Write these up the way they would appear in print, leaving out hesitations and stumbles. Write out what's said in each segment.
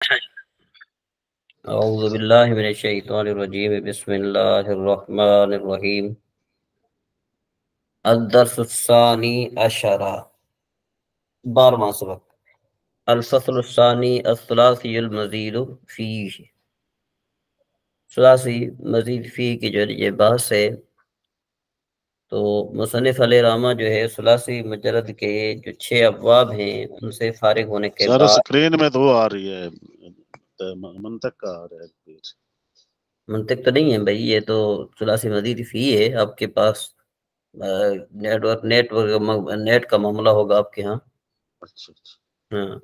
اعوذ باللہ من الشیطان الرجیم بسم اللہ الرحمن الرحیم الدرس الثانی عشر 12واں سبق الفصل الثانی الثلاثی المزید فیہ ثلاثی مزید فیہ کی جو یہ بحث ہے تو مصنف علیہ رحمہ جو ہے ثلاثی مجرد کے جو 6 ابواب ہیں ان سے فارغ ہونے کے سارا بعد سکرین میں تو وہ آ رہی ہے منطق کا آ رہا ہے منطق تو نہیں ہے بھائی، یہ تو ثلاثی مزید فی ہے. آپ کے پاس نیٹ کا معاملہ ہوگا آپ کے ہاں. اچھا ہاں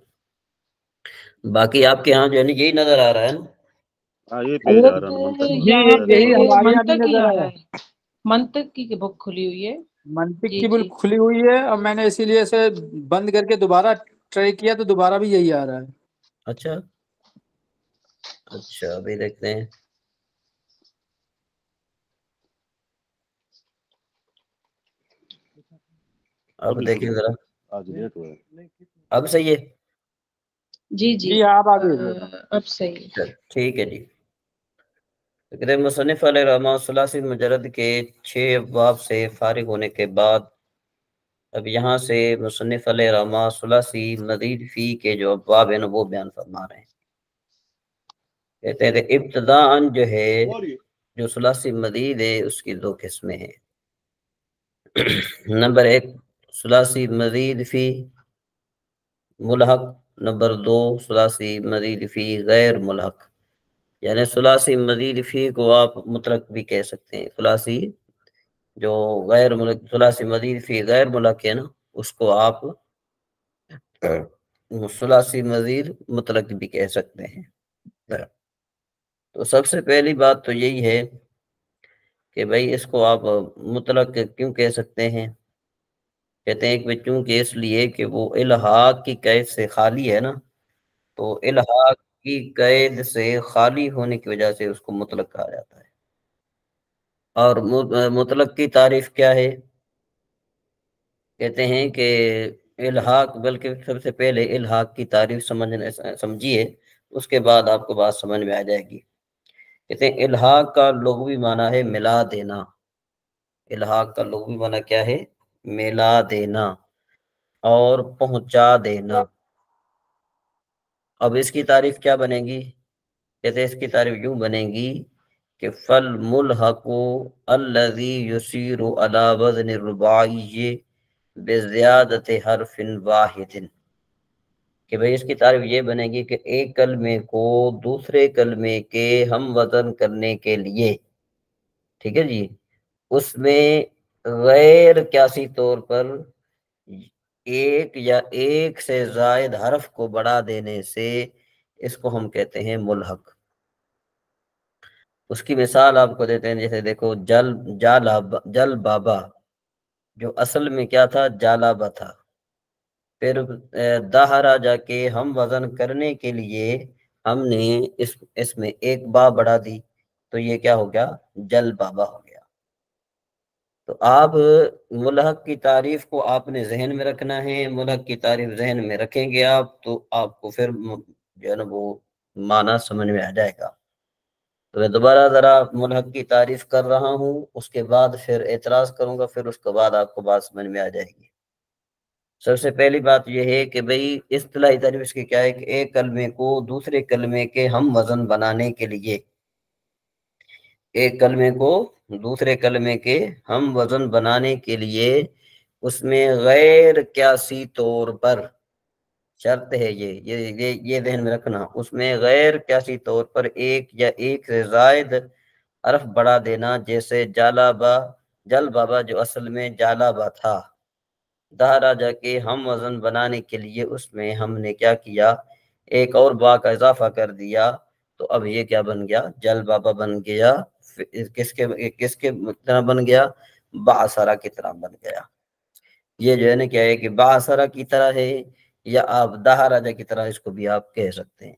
باقی آپ کے ہاں جو ہے نا یہی نظر آ رہا ہے نا. ہاں یہ پیج آ رہا ہے منطق یہاں پہ یہی ہمارے یہاں بھی نظر آ رہا ہے. منطق کی بک کھلی ہوئی ہے. منطق کی بک کھلی ہوئی ہے اور میں نے اسی لیے اسے بند کر کے دوبارہ ٹرائی کیا تو دوبارہ بھی یہی آ رہا ہے. اچھا ابھی دیکھتے ہیں. اب دیکھیں ذرا آج لیٹ ہوا ہے. اب صحیح ہے. جی آپ آگے اب صحیح. ٹھیک ہے جی. مصنف علیہ رحمہ ثلاثی مجرد کے 6 ابواب سے فارغ ہونے کے بعد اب یہاں سے مصنف علیہ رحمہ ثلاثی مزید فی کے جو ابواب ہیں وہ بیان فرما رہے ہیں. کہتے ہیں کہ ابتداءً جو ہے جو ثلاثی مزید ہے اس کی 2 قسمیں ہیں. نمبر 1 ثلاثی مزید فی ملحق، نمبر 2 ثلاثی مزید فی غیر ملحق. یعنی ثلاثی مزید فی کو آپ مطلق بھی کہہ سکتے ہیں. ثلاثی جو غیر ملحق، ثلاثی مزید فی غیر ملحق ہے نا، اس کو آپ ثلاثی مزید مطلق بھی کہہ سکتے ہیں. تو سب سے پہلی بات تو یہی ہے کہ بھئی اس کو آپ مطلق کیوں کہہ سکتے ہیں؟ کہتے ہیں کہ چونکہ اس لیے کہ وہ الحاق کی قید سے خالی ہے نا، تو الحاق کی قید سے خالی ہونے کی وجہ سے اس کو مطلق کہا جاتا ہے. اور مطلق کی تعریف کیا ہے؟ کہتے ہیں کہ الحاق، بلکہ سب سے پہلے الحاق کی تعریف سمجھیے، اس کے بعد آپ کو بات سمجھ میں آ جائے گی. کہتے ہیں الحاق کا لغوی معنی ہے ملا دینا. الحاق کا لغوی معنی کیا ہے؟ ملا دینا اور پہنچا دینا. اب اس کی تعریف کیا بنے گی؟ کہتے ہیں اس کی تعریف یوں بنے گی کہ فالملحق الذی یسیر علی وزن الرباعی بزیادت حرف واحد. کہ بھئی اس کی تعریف یہ بنے گی کہ ایک کلمے کو دوسرے کلمے کے ہم وزن کرنے کے لیے، ٹھیک ہے جی، اس میں غیر قیاسی طور پر ایک یا ایک سے زائد حرف کو بڑھا دینے سے اس کو ہم کہتے ہیں ملحق. اس کی مثال آپ کو دیتے ہیں، جیسے دیکھو جل بابا جو اصل میں کیا تھا؟ جالابا تھا. پھر دہرا جا کے ہم وزن کرنے کے لیے ہم نے اس میں ایک با بڑھا دی تو یہ کیا ہو گیا؟ جل بابا ہو گیا. تو آپ ملحق کی تعریف کو آپ نے ذہن میں رکھنا ہے. ملحق کی تعریف ذہن میں رکھیں گے آپ تو آپ کو پھر جو ہے نا وہ معنی سمجھ میں آ جائے گا. تو میں دوبارہ ذرا ملحق کی تعریف کر رہا ہوں، اس کے بعد پھر اعتراض کروں گا، پھر اس کے بعد آپ کو بات سمجھ میں آ جائے گی. سب سے پہلی بات یہ ہے کہ بھئی اصطلاحی تعریف اس کی کیا ہے کہ ایک کلمے کو دوسرے کلمے کے ہم وزن بنانے کے لیے، ایک کلمے کو دوسرے کلمے کے ہم وزن بنانے کے لیے اس میں غیر قیاسی طور پر، شرط ہے یہ ذہن میں رکھنا، اس میں غیر قیاسی طور پر ایک یا ایک سے زائد حرف بڑھا دینا. جیسے جل بابا جو اصل میں جالابا تھا، دہرا جا کے ہم وزن بنانے کے لیے اس میں ہم نے کیا کیا؟ ایک اور با کا اضافہ کر دیا تو اب یہ کیا بن گیا؟ جل بابا بن گیا. کس کے طرح بن گیا؟ باعثرہ کی طرح بن گیا. یہ جو ہے نا کیا ہے کہ باعثرہ کی طرح ہے، یا آپ دہراجہ کی طرح اس کو بھی آپ کہہ سکتے ہیں.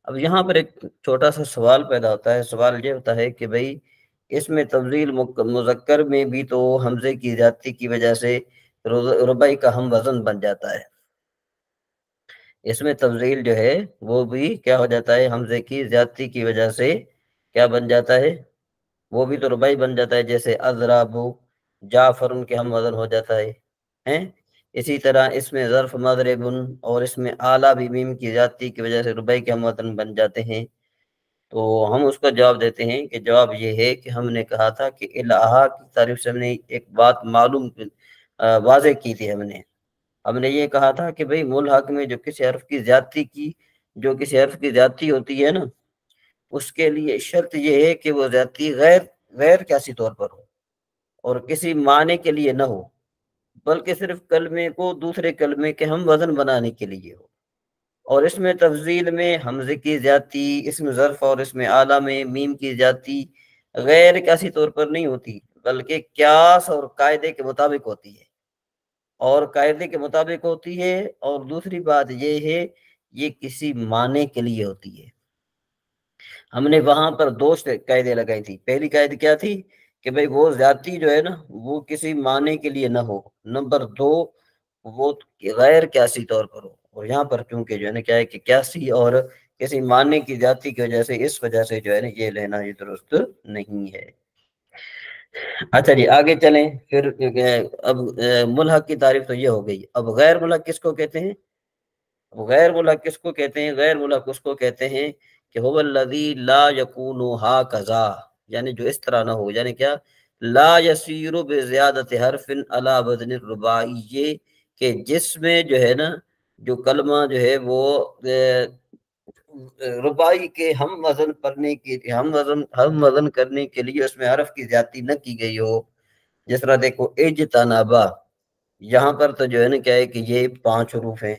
اب یہاں پر ایک چھوٹا سا سوال پیدا ہوتا ہے. سوال یہ ہوتا ہے کہ بھئی اس میں تفضیل مذکر میں بھی تو حمزے کی زیادتی کی وجہ سے رباعی کا ہم وزن بن جاتا ہے. اس میں تفضیل جو ہے وہ بھی کیا ہو جاتا ہے، حمزے کی زیادتی کی وجہ سے کیا بن جاتا ہے، وہ بھی تو ربائی بن جاتا ہے، جیسے اضرابو جعفر کے ہم وزن ہو جاتا ہے ہیں۔ اسی طرح اس میں ظرف مضربن اور اس میں اعلیٰ بھی میم کی زیادتی کی وجہ سے ربائی کے ہم وزن بن جاتے ہیں۔ تو ہم اس کا جواب دیتے ہیں کہ جواب یہ ہے کہ ہم نے کہا تھا کہ الہا کی تعریف سے ہم نے ایک بات معلوم واضح کی تھی، ہم نے یہ کہا تھا کہ بھئی ملحق میں جو کسی حرف کی زیادتی ہوتی ہے نا، اس کے لیے شرط یہ ہے کہ وہ زیادتی غیر قیاسی طور پر ہو اور کسی معنی کے لیے نہ ہو، بلکہ صرف کلمے کو دوسرے کلمے کے ہم وزن بنانے کے لیے ہو۔ اور اس میں تفضیل میں حمزے کی زیادتی، اسم ظرف اور اسم اعلیٰ میں میم کی زیادتی غیر قیاسی طور پر نہیں ہوتی، بلکہ قیاس اور قاعدے کے مطابق ہوتی ہے، اور دوسری بات یہ ہے یہ کسی معنی کے لیے ہوتی ہے۔ ہم نے وہاں پر دو قاعدے لگائی تھی۔ پہلی قاعدے کیا تھی کہ بھئی وہ زیادتی جو ہے نا وہ کسی معنی کے لیے نہ ہو، نمبر دو وہ غیر قیاسی طور پر ہو، اور یہاں پر چونکہ جو ہے نا کیا ہے کہ قیاسی اور کسی معنی کی زیادتی کی وجہ سے اس وجہ سے جو ہے نا یہ لینا یہ درست نہیں ہے۔ اچھا جی آگے چلیں، پھر اب ملحق کی تعریف تو یہ ہو گئی، اب غیر ملحق کس کو کہتے ہیں؟ غیر ملحق کس کو کہتے ہیں؟ غیر ملحق اس کو کہتے ہیں کہ هو الذی لا یکون ہاکذا، یعنی جو اس طرح نہ ہو، یعنی کیا؟ لا یسیر بزیادت حرف علی وزن الرباعی، کہ جس میں جو ہے نا جو کلمہ جو ہے وہ رباعی کے ہم وزن کرنے کے لیے اس میں حرف کی زیادتی نہ کی گئی ہو۔ جس طرح دیکھو اجتنابا، یہاں پر تو جو ہے نا کیا ہے کہ یہ 5 حروف ہیں،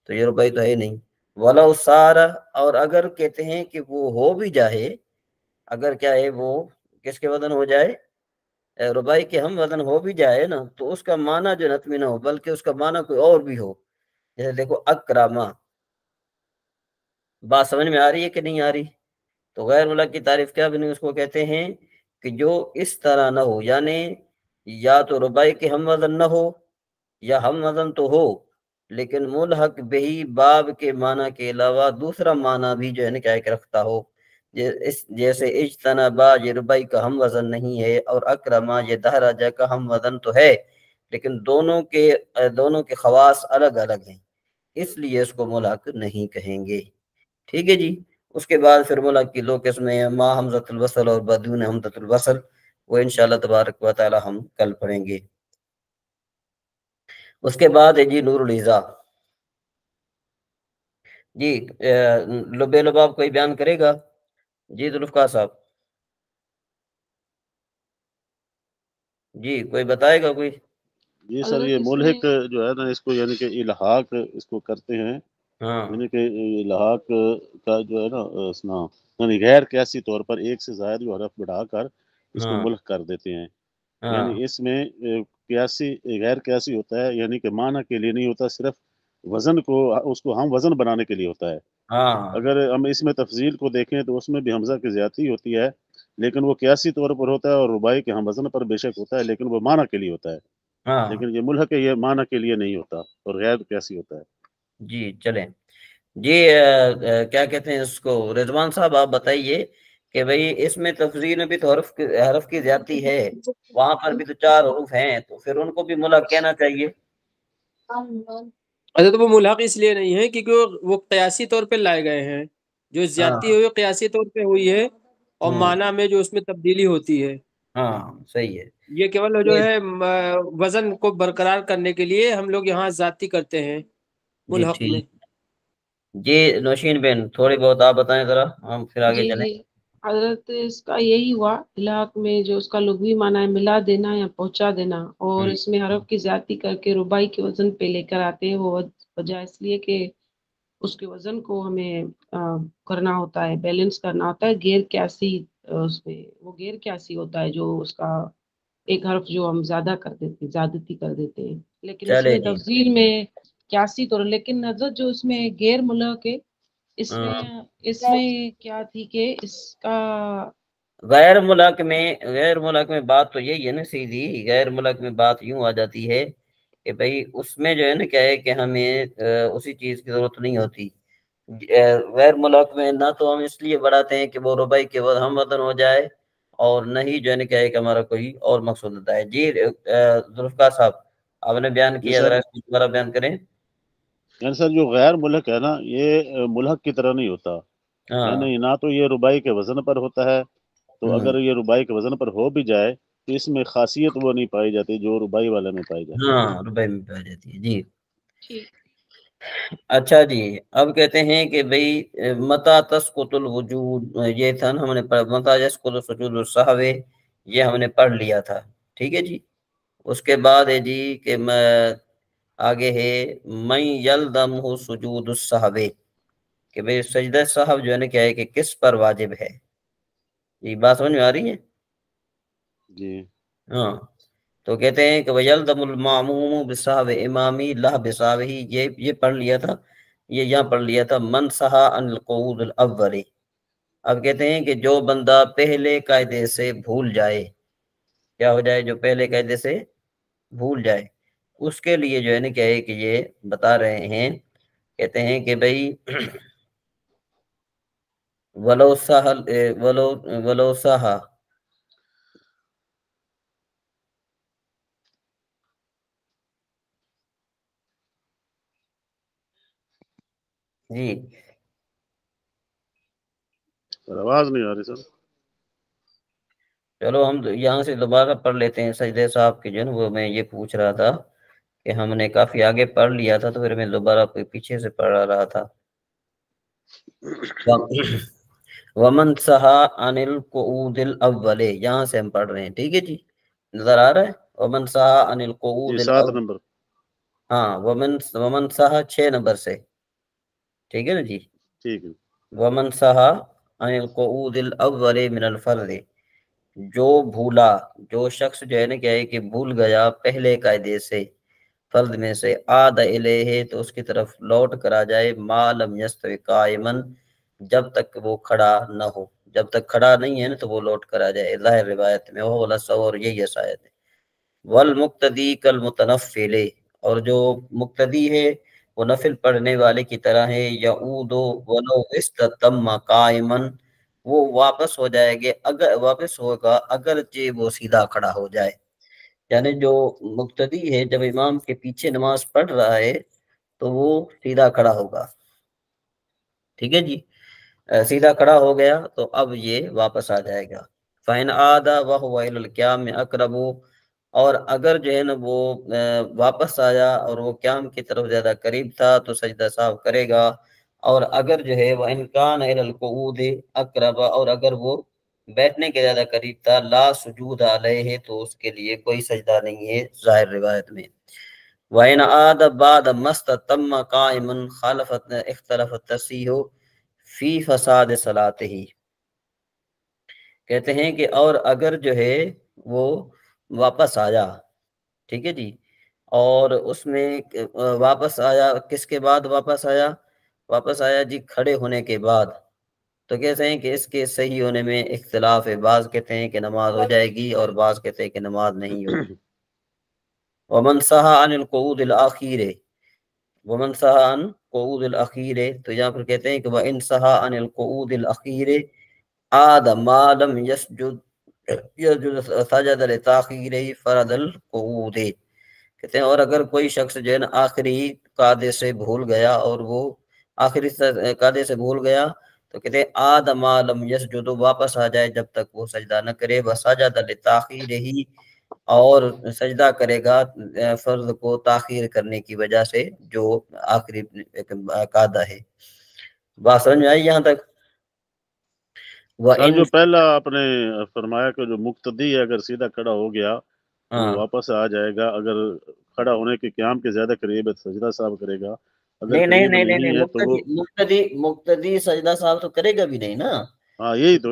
تو یہ رباعی تو ہے نہیں۔ وَلَوْ سَارَ، اور اگر کہتے ہیں کہ وہ ہو بھی جائے، اگر کیا ہے وہ کس کے وزن ہو جائے؟ رباعی کے ہم وزن ہو بھی جائے نا، تو اس کا معنی جو نتمی نہ ہو، بلکہ اس کا معنی کوئی اور بھی ہو۔ جیسے دیکھو اکرامہ، بات سمجھ میں آ رہی ہے کہ نہیں آ رہی؟ تو غیر ملحق کی تعریف کیا بنی؟ اس کو کہتے ہیں کہ جو اس طرح نہ ہو، یعنی یا تو رباعی کے ہم وزن نہ ہو، یا ہم وزن تو ہو لیکن ملحق بہی باب کے معنی کے علاوہ دوسرا معنی بھی جو ہے نا کیا کہ رکھتا ہو، جیسے اجتنابا یہ رباعی کا ہم وزن نہیں ہے، اور اکرما یہ دہراجہ کا ہم وزن تو ہے، لیکن دونوں کے خواص الگ الگ ہیں، اس لیے اس کو ملحق نہیں کہیں گے۔ ٹھیک ہے جی۔ اس کے بعد پھر ملحق کی 2 قسمیں ہیں، ما حمزۃ الوصل اور بدون حمزۃ الوصل، وہ انشاءاللہ تبارک و تعالی ہم کل پڑھیں گے۔ اس کے بعد ہے جی نور الایضاح۔ جی لب لباب کوئی بیان کرے گا؟ جی ذوالفقار صاحب، جی کوئی بتائے گا کوئی؟ جی سر، یہ ملحق جو ہے نا اس کو یعنی کہ الحاق اس کو کرتے ہیں، ہاں یعنی کہ الحاق کا جو ہے نا اسنا یعنی غیر قیاسی طور پر ایک سے زائد جو حرف بڑھا کر اس کو ہاں ملحق کر دیتے ہیں۔ ہاں یعنی اس میں قیاسی غیر قیاسی ہوتا ہے، یعنی کہ معنی کے لیے نہیں ہوتا، صرف وزن کو اس کو ہم وزن بنانے کے لیے ہوتا ہے۔ ہاں اگر ہم اس میں تفضیل کو دیکھیں تو اس میں بھی حمزہ کی زیادتی ہوتی ہے، لیکن وہ قیاسی طور پر ہوتا ہے، اور رباعی کے ہم وزن پر بے شک ہوتا ہے، لیکن وہ معنی کے لیے ہوتا ہے۔ ہاں لیکن یہ ملحق ہے، یہ معنی کے لیے نہیں ہوتا اور غیر قیاسی ہوتا ہے۔ جی چلیں جی کیا کہتے ہیں اس کو، رضوان صاحب آپ بتائیے کہ بھئی اس میں تفضیل میں بھی تو حرف کی زیادتی ہے، وہاں پر بھی تو 4 حروف ہیں، تو پھر ان کو بھی ملحق کہنا چاہیے۔ اچھا تو وہ ملحق اس لیے نہیں ہے کیونکہ وہ قیاسی طور پہ لائے گئے ہیں، جو زیادتی ہوئی قیاسی طور پہ ہوئی ہے، اور معنی میں جو اس میں تبدیلی ہوتی ہے، ہاں صحیح ہے، یہ کیول جو ہے وزن کو برقرار کرنے کے لیے ہم لوگ یہاں زیادتی کرتے ہیں جی ملحق میں۔ ٹھیک۔ جی نوشین بہن تھوڑی بہت آپ بتائیں ذرا، ہم پھر آگے جی چلیں۔ جی حضرت اس کا یہی ہوا الحاق میں جو اس کا لغوی معنی ہے ملا دینا یا پہنچا دینا، اور اس میں حرف کی زیادتی کر کے رباعی کے وزن پہ لے کر آتے ہیں، وہ وجہ اس لیے کہ اس کے وزن کو ہمیں کرنا ہوتا ہے، بیلنس کرنا ہوتا ہے، غیر قیاسی اس میں وہ غیر قیاسی ہوتا ہے، جو اس کا ایک حرف جو ہم زیادہ کر دیتے ہیں، زیادتی کر دیتے ہیں، لیکن اس چلے میں جی تفضیل میں قیاسی طور، لیکن نظر جو اس میں غیر ملحق ہے، اس میں کیا تھی کہ اس کا غیر ملحق میں بات تو یہی ہے نا سیدھی، غیر ملحق میں بات یوں آ جاتی ہے کہ بھئی اس میں جو ہے نا کیا ہے کہ ہمیں اسی چیز کی ضرورت نہیں ہوتی. غیر ملک میں نہ تو ہم اس لیے بڑھاتے ہیں کہ وہ ربائی کے بعد ہم وطن ہو جائے، اور نہ ہی جو ہے نا کیا ہے کہ ہمارا کوئی اور مقصود ہوتا ہے. جی ذوالفقار صاحب آپ نے بیان جی کیا، سر. ذرا دوبارہ بیان کریں. یعنی سر جو غیر ملک ہے نا، یہ ملک کی طرح نہیں ہوتا. ہاں یعنی نہ تو یہ ربائی کے وزن پر ہوتا ہے، تو اگر یہ ربائی کے وزن پر ہو بھی جائے تو اس میں خاصیت وہ نہیں پائی جاتی جو ربائی والے میں پائی جاتی ہے. ہاں ربائی میں پائی جاتی ہے. جی ٹھیک. اچھا جی، اب کہتے ہیں کہ بھئی متا تسقط الوجود، یہ تھا نا ہم نے متا یسقط سجود السہو، یہ ہم نے پڑھ لیا تھا. ٹھیک ہے جی. اس کے بعد ہے جی کہ آگے ہے من یلزمہ سجود السہو، کہ بھئی سجدہ سہو جو ہے نا کیا ہے کہ کس پر واجب ہے. یہ بات سمجھ میں آ رہی ہے؟ جی ہاں. تو کہتے ہیں کہ وَيَلْزَمُ الْمَعْمُومُ بِسَہْوِ إِمَامِهِ لَا بِسَہْوِهِ، یہ پڑھ لیا تھا، یہ یہاں پڑھ لیا تھا من سہا عن القعود الاول. اب کہتے ہیں کہ جو بندہ پہلے قاعدے سے بھول جائے، کیا ہو جائے؟ جو پہلے قاعدے سے بھول جائے، اس کے لیے جو ہے نا کیا ہے کہ یہ بتا رہے ہیں، کہتے ہیں کہ بھئی ولو سہا جی. سر آواز نہیں آ رہی سر. چلو ہم یہاں سے دوبارہ پڑھ لیتے ہیں. سجدہ صاحب کی جو ہے نا وہ میں یہ پوچھ رہا تھا کہ ہم نے کافی آگے پڑھ لیا تھا، تو پھر میں دوبارہ پیچھے سے پڑھ رہا تھا. ومن سہا عن القعود الاول، یہاں سے ہم پڑھ رہے ہیں. ٹھیک ہے جی، نظر آ رہا ہے؟ ومن سہا عن القعود جی 7 الاول. نمبر. ہاں ومن سہا 6 نمبر سے. ٹھیک ہے نا جی. ٹھیک ہے. ومن سہا عن القعود الاول من الفرض، جو بھولا، جو شخص جو ہے نا کیا ہے کہ بھول گیا پہلے قاعدے سے فرض میں سے، عاد الیہ، تو اس کی طرف لوٹ کر آ جائے، ما لم یستوی قائما، جب تک وہ کھڑا نہ ہو. جب تک کھڑا نہیں ہے نا تو وہ لوٹ کر آ جائے. ظاہر روایت میں وہ اور یہی شاید ہے. والمقتدی کالمتنفل، اور جو مقتدی ہے وہ نفل پڑھنے والے کی طرح ہے. یعود ولو استتم قائما، وہ واپس ہو جائے گے اگر واپس ہوگا اگرچہ وہ سیدھا کھڑا ہو جائے. یعنی جو مقتدی ہے جب امام کے پیچھے نماز پڑھ رہا ہے تو وہ سیدھا کھڑا ہوگا. ٹھیک ہے جی. سیدھا کھڑا ہو گیا تو اب یہ واپس آ جائے گا. فَإِنْ عَادَ وَهُوَ إِلَى الْقِيَامِ أَقْرَبُ، اور اگر جو ہے نا وہ واپس آیا اور وہ قیام کی طرف زیادہ قریب تھا تو سجدہ سہو کرے گا. اور اگر جو ہے وَإِنْ كَانَ إِلَى الْقُعُودِ أَقْرَبَ، اور اگر وہ بیٹھنے کے زیادہ قریب تھا، لا سجود علیہ، تو اس کے لیے کوئی سجدہ نہیں ہے ظاہر روایت میں. وَإِنْ عَادَ بَعْدَ مَا اسْتَتَمَّ قَائِمًا اختلف التصحیح فی فساد صلاتہ، کہتے ہیں کہ اور اگر جو ہے وہ واپس آیا، ٹھیک ہے جی، اور اس میں واپس آیا کس کے بعد واپس آیا؟ واپس آیا جی کھڑے ہونے کے بعد. تو کہتے ہیں کہ اس کے صحیح ہونے میں اختلاف ہے. بعض کہتے ہیں کہ نماز ہو جائے گی اور بعض کہتے ہیں کہ نماز نہیں ہوگی. ومن سہا عن القعود الاخیر، ومن سہا عن قعود الاخیر، تو یہاں پر کہتے ہیں کہ وَإِنْ سہا عن القعود الاخیر عاد ما لم یسجد سجد لتاخیر فرض القعود. کہتے ہیں اور اگر کوئی شخص جو ہے نا آخری قاعدے سے بھول گیا، اور وہ آخری قاعدے سے بھول گیا، تو کہتے ہیں عاد ما لم یسجد، واپس آ جائے جب تک وہ سجدہ نہ کرے. وسجد لتاخیرہ، اور سجدہ کرے گا فرض کو تاخیر کرنے کی وجہ سے جو آخری قاعدہ ہے. بات سمجھ میں آئی یہاں تک؟ سر جو پہلا آپ نے فرمایا کہ جو مقتدی ہے اگر سیدھا کھڑا ہو گیا تو وہ واپس آ جائے گا، اگر کھڑا ہونے کے قیام کے زیادہ قریب ہے تو سجدہ صاحب کرے گا، اگر قریب نہیں ہے تو وہ مقتدی سجدہ صاحب تو کرے گا بھی نہیں نا. ہاں یہی تو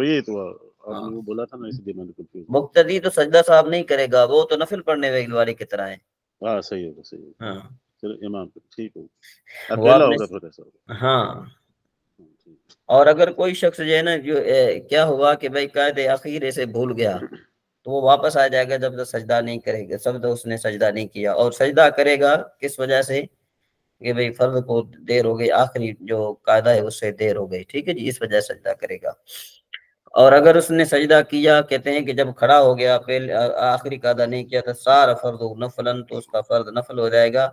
آپ نے وہ بولا تھا نا، اس لیے میں نے کنفیوز. مقتدی تو سجدہ صاحب نہیں کرے گا، وہ تو نفل پڑھنے والے کی طرح ہے. ہاں صحیح ہوگا، صحیح ہوگا. ہاں چلو امام ٹھیک ہوگا، اکیلا ہوگا تھوڑا سا. ہاں. اور اگر کوئی شخص جو ہے نا جو کیا ہوا کہ بھائی قاعدے اخیر سے بھول گیا، تو وہ واپس آ جائے گا جب تک سجدہ نہیں کرے گا، سب تو اس نے سجدہ نہیں کیا، اور سجدہ کرے گا کس وجہ سے کہ بھئی فرض کو دیر ہو گئی، آخری جو قاعدہ ہے اس سے دیر ہو گئی، ٹھیک ہے جی، اس وجہ سے سجدہ کرے گا۔ اور اگر اس نے سجدہ کیا، کہتے ہیں کہ جب کھڑا ہو گیا، پہلے آخری قاعدہ نہیں کیا تھا، سارا فرض نفلاً، تو اس کا فرض نفل ہو جائے گا۔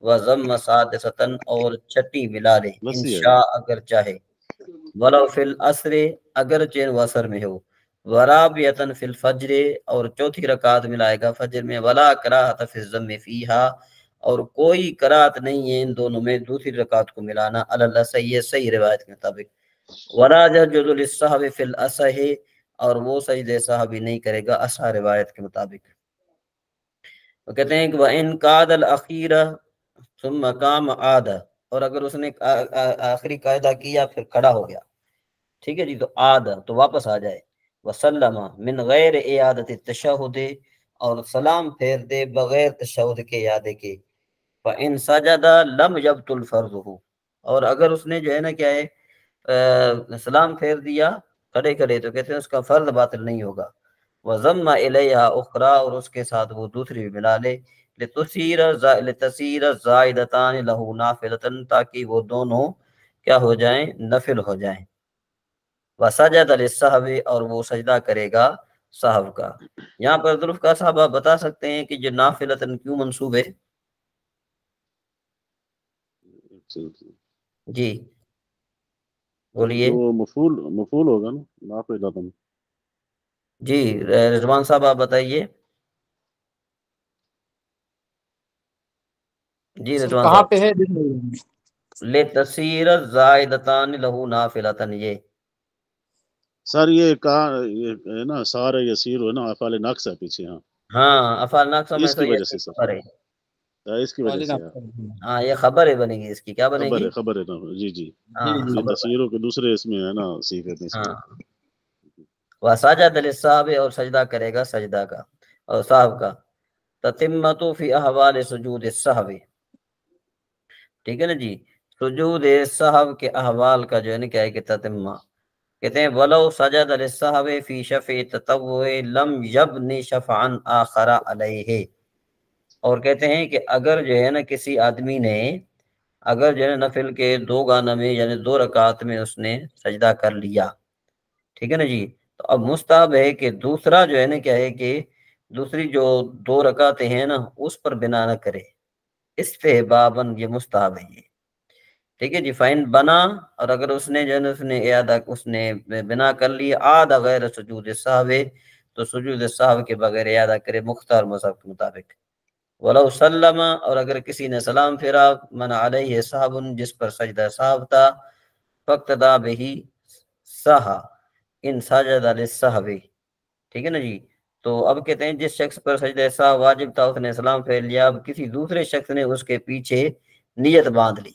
وَضَمَّ سَادِسَةً، اور چھٹی ملا لے انشاء اگر چاہے، وَلَوْ فِي الْعَصْرِ، اگر چین وصر میں ہو، وَرَابِيَةً فِي الْفَجْرِ، اور چوتھی رکعت ملائے گا فجر میں، وَلَا كَرَاهَةَ فِي الضَّمِّ فِيهَا، اور کوئی کراہت نہیں ہے ان دونوں میں دوسری رکعت کو ملانا، اللہ صحیح روایت کے مطابق۔ وَلَا يَسْجُدُ لِلسَّهْوِ فِي الْأَصَحِّ، اور وہ سجدہ سہو نہیں کرے گا اصح روایت کے مطابق۔ وہ کہتے ہیں کہ وَإِنْ قَعَدَ الْأَخِيرَ ثُمَّ قَامَ عَادَ، اور اگر اس نے آخری قاعدہ کیا پھر کھڑا ہو گیا، ٹھیک ہے جی، تو عاد تو واپس آ جائے، وسلم من غیر اعادت التشہد، اور سلام پھیر دے بغیر تشہد کے اعادے کے، فَإِنْ سَجَدَ لَمْ يَبْطُلْ فَرْضُهُ، اور اگر اس نے جو ہے نا کیا ہے سلام پھیر دیا کھڑے کھڑے، تو کہتے ہیں اس کا فرض باطل نہیں ہوگا۔ وَضَمَّ إِلَيْهَا أُخْرَى، اور اس کے ساتھ وہ دوسری بھی ملا لے، لِتَصِيرَ الزَّائِدَتَانِ لَهُ نَافِلَةً، تاکہ وہ دونوں کیا ہو جائیں، نفل ہو جائیں۔ وَسَجَدَ لِلسَّهْوِ، اور وہ سجدہ کرے گا سہو کا۔ یہاں پر ذوالفقار صاحب آپ بتا سکتے ہیں کہ جو نافلتاً کیوں منصوب ہے؟ جی بولیے جو مفعول ہوگا نا نافلتاً۔ جی رضوان صاحب آپ بتائیے۔ جی رضوان کہاں صاحب، پہ ہے؟ لِتَصِيرَ الزَّائِدَتَانِ لَهُ نَافِلَةً، یہ سر یہ کہاں یہ ہے نا، سارے یسیر ہو نا، افعال ناقص ہے پیچھے، ہاں ہاں افعال ناقصہ میں اس تو کی یہ وجہ سے سر، خبر ہے، اس کی وجہ سے ہاں یہ خبر ہے بنے گی، اس کی کیا بنے گی؟ خبر ہے نا، جی جی، ہاں یہ خبر بنے تصویروں کے دوسرے اس میں ہے نا صیغے میں، ہاں۔ وَسَجَدَ لِلسَّهْوِ، اور سجدہ کرے گا سجدہ کا اور صاحب کا۔ تَتِمَّتُ فِي أَحْوَالِ سُجُودِ السَّهْوِ، ٹھیک ہے نا جی، سجود سہو کے احوال کا جو ہے نا کیا ہے کہ تتمہ، کہتے ہیں وَلَوْ سَجَدَ لِلسَّهْوِ فِي شَفْعِ التَّطَوُّعِ لَمْ يَبْنِ شَفْعًا آخَرَ عَلَيْهِ، اور کہتے ہیں کہ اگر جو ہے نا کسی آدمی نے اگر جو ہے نفل کے دو گانا میں یعنی دو رکعت میں اس نے سجدہ کر لیا، ٹھیک ہے نا جی، تو اب مستحب ہے کہ دوسرا جو ہے نا کیا ہے کہ دوسری جو دو رکعتیں ہیں نا اس پر بنا نہ کرے، استحباباً، یہ مستحب ہے یہ، ٹھیک ہے جی۔ فائن بنا، اور اگر اس نے جو ہے نا اس نے بنا کر لی آدھا غیر سجود سہو، تو سجود سہو کے بغیر اعادہ کرے مختار مذہب کے مطابق۔ وَلَوْ سَلَّمَ، اور اگر کسی نے سلام پھیرا، من علیہ سہو، جس پر سجدہ سہو تھا، فَاقْتَدَى بِهِ سَهَا إِنْ سَجَدَ لِلسَّهْوِ، ٹھیک ہے نا جی، تو اب کہتے ہیں جس شخص پر سجدہ سہو واجب تھا اس نے سلام پھیر لیا، اب کسی دوسرے شخص نے اس کے پیچھے نیت باندھ لی،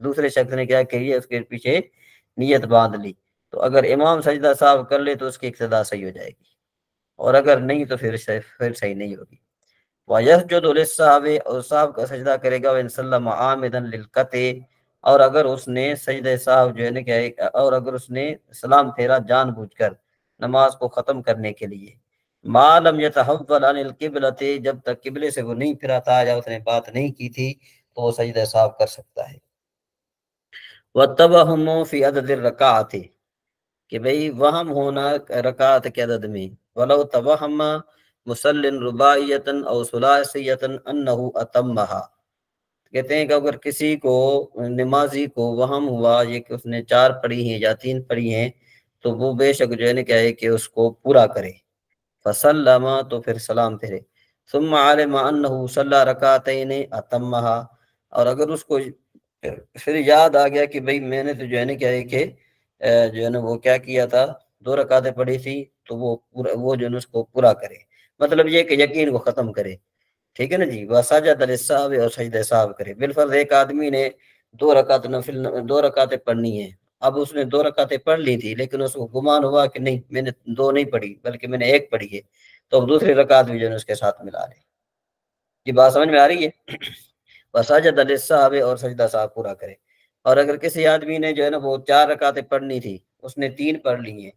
دوسرے شخص نے کیا کہی ہے اس کے پیچھے نیت باندھ لی، تو اگر امام سجدہ سہو کر لے تو اس کی اقتدا صحیح ہو جائے گی، اور اگر نہیں تو پھر صحیح نہیں ہوگی۔ وَيَسْجُدُ لِلسَّهْوِ، اور سہو کا سجدہ کرے گا، وَإِنْ سَلَّمَ عَامِدًا لِلْقَطْعِ، اور اگر اس نے سجدہ سہو جو ہے نا کہ اور اگر اس نے سلام پھیرا جان بوجھ کر نماز کو ختم کرنے کے لیے، مَا لَمْ يَتَحَوَّلْ عَنِ الْقِبْلَةِ، جب تک قبلے سے وہ نہیں پھرا تھا یا اس نے بات نہیں کی تھی، تو وہ سجدہ سہو کر سکتا ہے۔ وَالتَّوَهُّمُ فِي عَدَدِ الرَّكَعَاتِ، کہ بھئی وہم ہونا رکعت کے عدد میں، وَلَوْ تَوَهَّمَ مُصَلٍّ رُبَاعِيَّةً أَوْ ثُلَاثِيَّةً أَنَّهُ أَتَمَّهَا، کہتے ہیں کہ اگر کسی کو نمازی کو وہم ہوا یہ کہ اس نے 4 پڑھی ہیں یا 3 پڑھی ہیں، تو وہ بے شک جو ہے نا کیا ہے کہ اس کو پورا کرے، فَسَلَّمَ، تو پھر سلام پھرے، ثُمَّ عَلِمَ أَنَّهُ صَلَّى رَكَعَتَيْنِ أَتَمَّهَا، اور اگر اس کو پھر یاد آ گیا کہ بھئی میں نے تو جو ہے نا کیا ہے کہ جو ہے نا وہ کیا کیا تھا، 2 رکعتیں پڑھی تھی، تو وہ جو ہے اس کو پورا کرے، مطلب یہ کہ یقین کو ختم کرے، ٹھیک ہے نا جی۔ وَسَجَدَ لِلسَّهْوِ، اور سجدہ سہو کرے، بالفرض ایک آدمی نے 2 رکعت نفل 2 رکعتیں پڑھنی ہیں، اب اس نے 2 رکعتیں پڑھ لی تھی لیکن اس کو گمان ہوا کہ نہیں میں نے 2 نہیں پڑھی بلکہ میں نے 1 پڑھی ہے، تو اب دوسری رکعت بھی جو ہے اس کے ساتھ ملا لے۔ یہ بات سمجھ میں آ رہی ہے؟ وَسَجَدَ لِلسَّهْوِ، اور سجدہ سہو پورا کرے۔ اور اگر کسی آدمی نے جو ہے نا وہ 4 رکعتیں پڑھنی تھی، اس نے 3 پڑھ لی ہیں،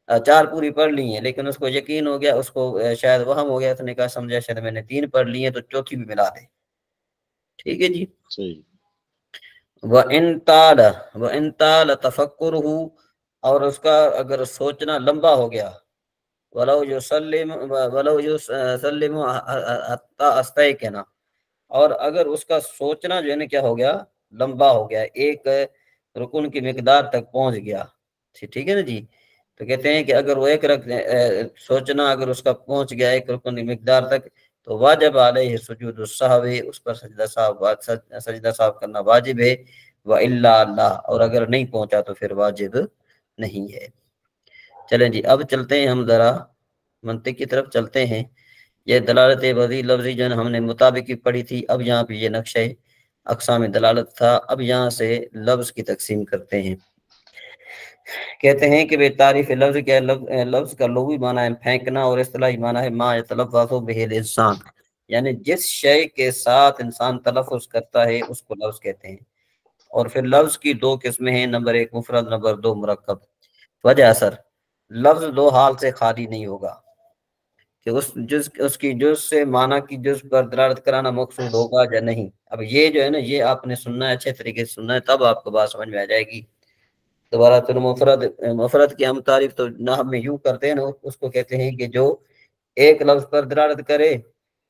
4 پوری پڑھ لی ہیں، لیکن اس کو یقین ہو گیا، اس کو شاید وہم ہو گیا، اس نے کہا سمجھا شاید میں نے 3 پڑھ لی ہیں تو چوتھی بھی ملا دے. ٹھیک ہے جی. صحیح. وَإِن طَالَ تَفَكُّرُهُ، اور اس کا اگر سوچنا لمبا ہو گیا، وَلَوْ يُسَلِّمُ حَتَّى أَسْتَيْقِنَ، اور اگر اس کا سوچنا جو ہے نا کیا ہو گیا، لمبا ہو گیا، ایک رکن کی مقدار تک پہنچ گیا. ٹھیک ہے نا جی. تو کہتے ہیں کہ اگر وہ ایک سوچنا اگر اس کا پہنچ گیا ایک رکن کی مقدار تک تو واجب علیہ سجود السہو، اس پر سجدہ سہو کرنا واجب ہے. وَإِلَّا اللہ، اور اگر نہیں پہنچا تو پھر واجب نہیں ہے. چلیں جی، اب چلتے ہیں ہم ذرا منطق کی طرف چلتے ہیں. یہ دلالت وضعی لفظی جو ہم نے مطابق کی پڑھی تھی، اب یہاں پہ یہ نقشہ اقسام دلالت تھا. اب یہاں سے لفظ کی تقسیم کرتے ہیں. کہتے ہیں کہ بے تعریف لفظ کیا ہے؟ لفظ کا لغوی معنی ہے پھینکنا، اور اصطلاحی معنی ہے ما یتلفظ بہ الانسان، یعنی جس شے کے ساتھ انسان تلفظ کرتا ہے اس کو لفظ کہتے ہیں. اور پھر لفظ کی 2 قسمیں ہیں، نمبر 1 مفرد، نمبر 2 مرکب. وجہ اثر، لفظ 2 حال سے خالی نہیں ہوگا کہ اس کی جز سے معنی کی جز پر دلالت کرانا مقصود ہوگا یا نہیں. اب یہ جو ہے نا، یہ آپ نے سننا ہے، اچھے طریقے سے سننا ہے، تب آپ کو بات سمجھ میں آ جائے گی. دوبارہ تو مفرد کی ہم تعریف تو نحو میں یوں کرتے ہیں نا، اس کو کہتے ہیں کہ جو ایک لفظ پر دلالت کرے،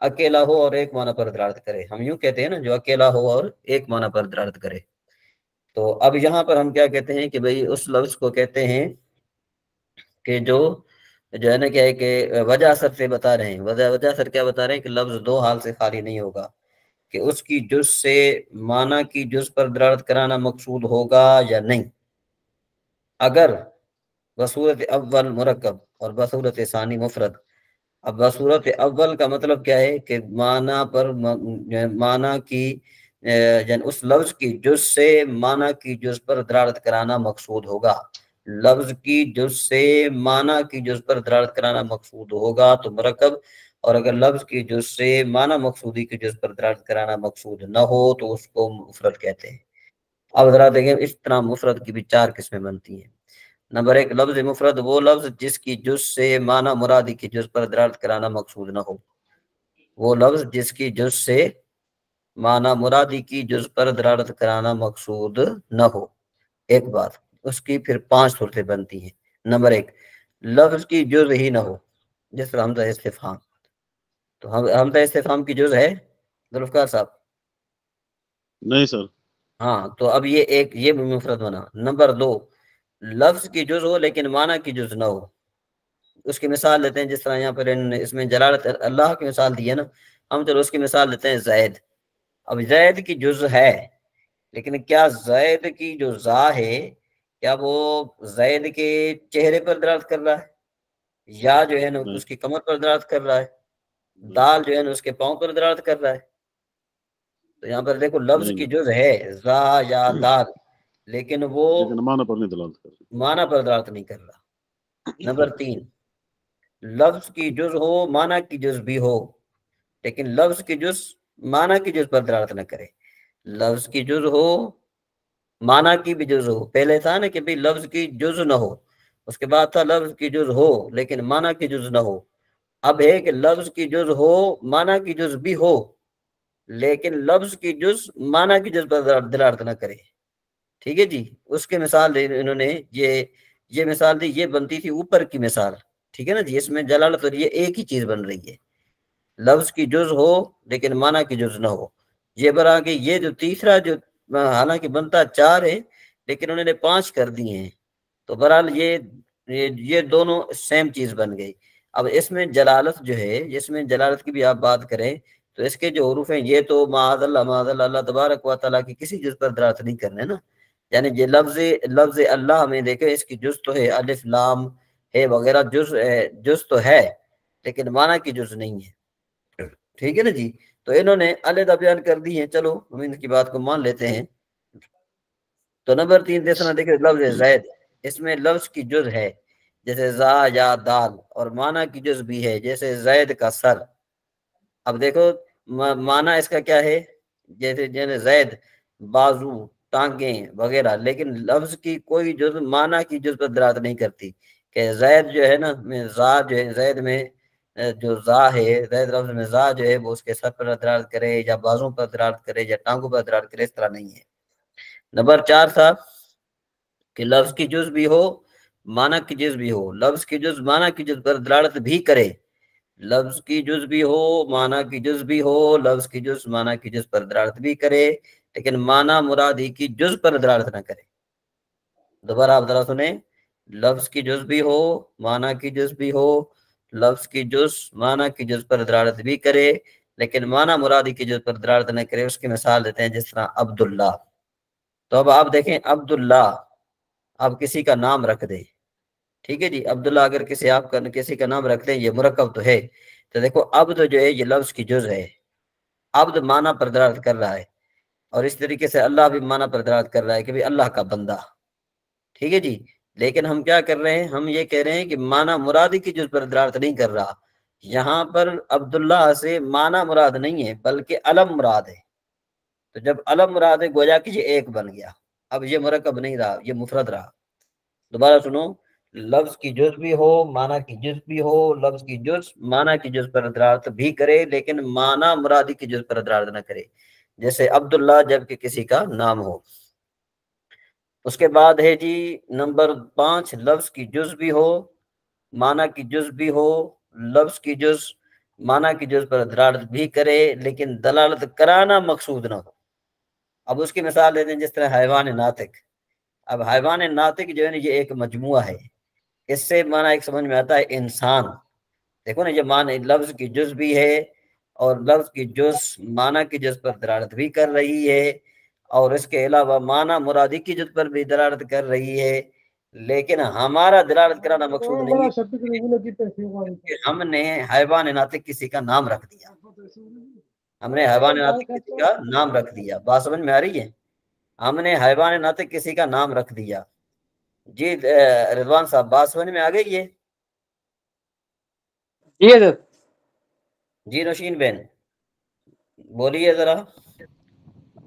اکیلا ہو اور ایک معنی پر دلالت کرے. ہم یوں کہتے ہیں نا، جو اکیلا ہو اور ایک معنی پر دلالت کرے. تو اب یہاں پر ہم کیا کہتے ہیں کہ بھئی اس لفظ کو کہتے ہیں کہ جو ہے نا کیا ہے کہ وجہ اثر سے بتا رہے ہیں. وجہ اثر کیا بتا رہے ہیں کہ لفظ 2 حال سے خالی نہیں ہوگا کہ اس کی جز سے معنی کی جز پر دلالت کرانا مقصود ہوگا یا نہیں. اگر بصورت اول مرکب اور بصورت ثانی مفرد. اب بصورت اول کا مطلب کیا ہے کہ معنی کی یعنی اس لفظ کی جز سے معنی کی جز پر دلالت کرانا مقصود ہوگا. لفظ کی جز سے معنی کی جز پر دلالت کرانا مقصود ہوگا تو مرکب، اور اگر لفظ کی جز سے معنی مقصودی کی جز پر دلالت کرانا مقصود نہ ہو تو اس کو مفرد کہتے ہیں. اب ذرا دیکھیں، اس طرح مفرد کی بھی 4 قسمیں بنتی ہیں. نمبر 1 لفظ مفرد، وہ لفظ جس کی جز سے معنی مرادی کی جز پر دلالت کرانا مقصود نہ ہو. وہ لفظ جس کی جز سے معنی مرادی کی جز پر دلالت کرانا مقصود نہ ہو. ایک بات، اس کی پھر 5 صورتیں بنتی ہیں. نمبر 1 لفظ کی جز ہی نہ ہو، جس طرح حمزہ استفہام. تو حمزہ استفہام کی جز ہے ذوالفقار صاحب؟ نہیں سر. ہاں، تو اب یہ مفرد بنا. نمبر 2 لفظ کی جز ہو لیکن معنی کی جز نہ ہو. اس کی مثال لیتے ہیں، جس طرح یہاں پر اس میں جلالت اللہ کی مثال دی ہے نا، ہم چلو اس کی مثال لیتے ہیں زید. اب زید کی جز ہے، لیکن کیا زید کی جو زا ہے کیا وہ زید کے چہرے پر دلالت کر رہا ہے، یا جو ہے نا اس کی کمر پر دلالت کر رہا ہے، دال جو ہے نا اس کے پاؤں پر دلالت کر رہا ہے؟ تو یہاں پر دیکھو لفظ کی جز ہے زا یا دال، لیکن وہ معنی پر نہیں دلالت کر رہا، معنی پر دلالت نہیں کر رہا. نمبر 3 لفظ کی جز ہو معنی کی جز بھی ہو، لیکن لفظ کی جز معنی کی جز پر دلالت نہ کرے. لفظ کی جز ہو معنی کی بھی جز ہو. پہلے تھا نا کہ بھی لفظ کی جز نہ ہو، اس کے بعد تھا لفظ کی جز ہو لیکن معنی کی جز نہ ہو. اب ہے کہ لفظ کی جز ہو معنی کی جز بھی ہو، لیکن لفظ کی جز معنی کی جز پر دلالت نہ کرے. ٹھیک ہے جی. اس کے مثال دے انہوں نے یہ مثال دی، یہ بنتی تھی اوپر کی مثال. ٹھیک ہے نا جی. اس میں جلالت اور یہ ایک ہی چیز بن رہی ہے، لفظ کی جز ہو لیکن معنی کی جز نہ ہو. یہ برا کہ یہ جو تیسرا جو حالانکہ بنتا 4 ہے لیکن انہوں نے 5 کر دی ہیں، تو بہرحال یہ دونوں سیم چیز بن گئی. اب اس میں جلالت جو ہے، اس میں جلالت کی بھی آپ بات کریں تو اس کے جو حروف ہیں یہ تو معاذ اللہ اللہ تبارک و تعالیٰ کی کسی جز پر دلالت نہیں کرنے نا. یعنی یہ لفظ اللہ ہمیں دیکھیں، اس کی جز تو ہے، الف لام ہے وغیرہ جز تو ہے لیکن معنی کی جز نہیں ہے. ٹھیک ہے نا جی. تو انہوں نے علیحدہ بیان کر دی ہیں، چلو ہم ان کی بات کو مان لیتے ہیں. تو نمبر 3 دیکھنا دیکھیں لفظ زید، اس میں لفظ کی جز ہے جیسے زا یا دال، اور معنی کی جز بھی ہے جیسے زید کا سر. اب دیکھو معنی اس کا کیا ہے، جیسے زید بازو ٹانگیں وغیرہ، لیکن لفظ کی کوئی جز معنی کی جز پر دلالت نہیں کرتی کہ زید جو ہے نا زا جو ہے زید میں جو زا ہے زید لفظ میں زا جو ہے وہ اس کے سر پر دلالت کرے یا بازوں پر دلالت کرے یا ٹانگوں پر دلالت کرے، اس طرح نہیں ہے۔ نمبر 4 تھا کہ لفظ کی جز بھی ہو معنی کی جز بھی ہو، لفظ کی جز معنی کی جز پر دلالت بھی کرے، لفظ کی جز بھی ہو معنی کی جز بھی ہو، لفظ کی جز معنی کی جز پر دلالت بھی کرے لیکن معنی مرادی کی جز پر دلالت نہ کرے۔ دوبارہ آپ ذرا سنیں، لفظ کی جز بھی ہو معنی کی جز بھی ہو، لفظ کی جز معنی کی جز پر دلالت بھی کرے لیکن معنی مرادی کی جز پر دلالت نہ کرے۔ اس کی مثال دیتے ہیں جس طرح عبداللہ۔ تو اب آپ دیکھیں عبداللہ آپ کسی کا نام رکھ دیں، ٹھیک ہے جی، عبداللہ اگر کسی کا نام رکھ دیں، یہ مرکب تو ہے، تو دیکھو عبد جو ہے یہ لفظ کی جز ہے، عبد معنی پر دلالت کر رہا ہے، اور اس طریقے سے اللہ بھی معنی پر دلالت کر رہا ہے کہ بھی اللہ کا بندہ، ٹھیک ہے جی۔ لیکن ہم کیا کر رہے ہیں، ہم یہ کہہ رہے ہیں کہ معنی مرادی کی جز پر دلالت نہیں کر رہا، یہاں پر عبداللہ سے معنی مراد نہیں ہے بلکہ علم مراد ہے، تو جب علم مراد ہے گویا کہ یہ ایک بن گیا، اب یہ مرکب نہیں رہا، یہ مفرد رہا۔ دوبارہ سنو، لفظ کی جز بھی ہو معنی کی جز بھی ہو، لفظ کی جز معنی کی جز پر دلالت بھی کرے لیکن معنی مرادی کی جز پر دلالت نہ کرے، جیسے عبداللہ جب کہ کسی کا نام ہو۔ اس کے بعد ہے جی نمبر 5، لفظ کی جز بھی ہو معنی کی جز بھی ہو، لفظ کی جز معنی کی جز پر دلالت بھی کرے لیکن دلالت کرانا مقصود نہ ہو۔ اب اس کی مثال دیتے ہیں جس طرح حیوان ناطق۔ اب حیوان ناطق جو ہے نا یہ ایک مجموعہ ہے، اس سے معنی ایک سمجھ میں آتا ہے انسان، دیکھو نا یہ معنی لفظ کی جز بھی ہے اور لفظ کی جز معنی کی جز پر دلالت بھی کر رہی ہے، اور اس کے علاوہ معنی مرادی کی جز پر بھی دلالت کر رہی ہے، لیکن ہمارا دلالت کرانا مقصود نہیں ہے کہ ہم نے حیوان ناطق کسی کا نام رکھ دیا، ہم نے حیوان ناطق کسی کا نام رکھ دیا، بات سمجھ میں آ رہی ہے، ہم نے حیوان ناطق کسی کا نام رکھ دیا۔ جی رضوان صاحب بات سمجھ میں آ گئی ہے؟ جی حضرت۔ جی نوشین بہن بولیے ذرا۔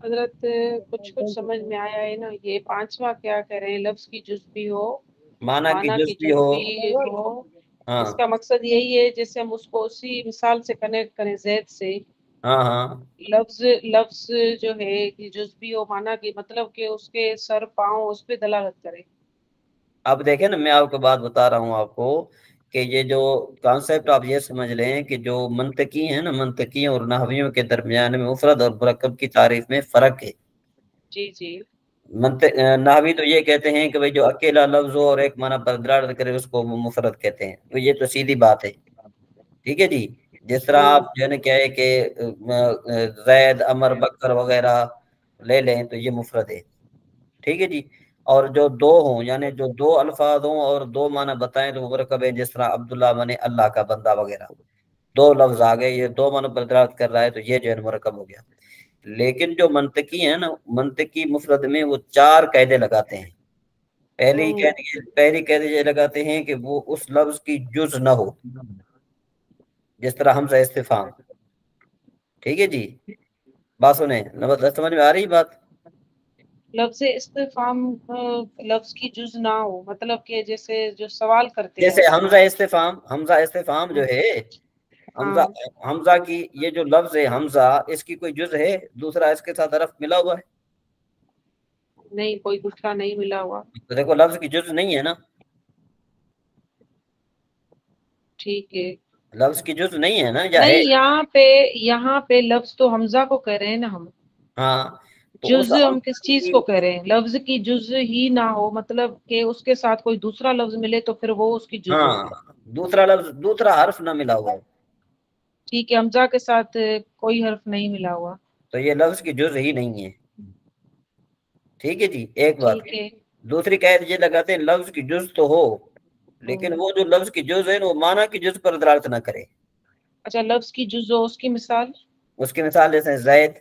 حضرت کچھ سمجھ میں آیا ہے نا، یہ 5واں کیا کہہ رہے ہیں، لفظ کی جز بھی ہو معنی کی جز بھی ہو، ہاں اس کا مقصد یہی ہے جیسے ہم اس کو اسی مثال سے کنیکٹ کریں زید سے، ہاں ہاں لفظ جو ہے کہ جز بھی ہو معنی کی مطلب کہ اس کے سر پاؤں اس پہ دلالت کرے۔ اب دیکھیں نا میں آپ کو بات بتا رہا ہوں آپ کو کہ یہ جو کانسیپٹ آپ یہ سمجھ لیں کہ جو منطقی ہیں نا، منطقیوں اور نحویوں کے درمیان میں مفرد اور مرکب کی تعریف میں فرق ہے۔ جی جی، نحوی تو یہ کہتے ہیں کہ بھئی جو اکیلا لفظ ہو اور ایک معنی پر دلالت کرے اس کو مفرد کہتے ہیں، تو یہ تو سیدھی بات ہے، ٹھیک ہے جی۔ جس طرح آپ جو ہے نا کیا ہے کہ زید عمر بکر وغیرہ لے لیں تو یہ مفرد ہے، ٹھیک ہے جی۔ اور جو دو ہوں یعنی جو دو الفاظ ہوں اور دو معنی بتائیں تو مرکب ہے، جس طرح عبداللہ مانے اللہ کا بندہ وغیرہ، دو لفظ آ گئے، یہ دو معنی پر دلالت کر رہا ہے تو یہ جو ہے مرکب ہو گیا۔ لیکن جو منطقی ہیں نا، منطقی مفرد میں وہ 4 قاعدے لگاتے ہیں۔ پہلی قاعدے یہ لگاتے ہیں کہ وہ اس لفظ کی جز نہ ہو، جس طرح حمزہ استفہام، ٹھیک ہے جی۔ بات سنیں، سمجھ میں آ رہی بات؟ لفظ استفہام لفظ کی جز نہ ہو مطلب کہ جیسے جو سوال کرتے ہیں، جیسے حمزہ استفہام جو ہے، حمزہ کی یہ جو لفظ ہے حمزہ، اس کی کوئی جز ہے دوسرا اس کے ساتھ حرف ملا ہوا ہے؟ نہیں، کوئی دوسرا نہیں ملا ہوا، تو دیکھو لفظ کی جز نہیں ہے نا، ٹھیک ہے، لفظ کی جز نہیں ہے نا، یا ہے؟ نہیں، یہاں پہ لفظ تو حمزہ کو کہہ رہے ہیں نا ہم، ہاں تو جز ہم کس چیز کو کہہ رہے ہیں؟ لفظ کی جز ہی نہ ہو مطلب کہ اس کے ساتھ کوئی دوسرا لفظ ملے تو پھر وہ اس کی جز ہاں ہوگی، دوسرا لفظ دوسرا حرف نہ ملا ہوا، ٹھیک ہے، حمزہ کے ساتھ کوئی حرف نہیں ملا ہوا تو یہ لفظ کی جز ہی نہیں ہے، ٹھیک ہے جی۔ ایک بات، ٹھیک ہے، دوسری قید یہ لگاتے ہیں لفظ کی جز تو ہو لیکن وہ جو لفظ کی جز ہے وہ معنی کی جز پر دلالت نہ کرے۔ اچھا، لفظ کی جز ہو، اس کی مثال جیسے زید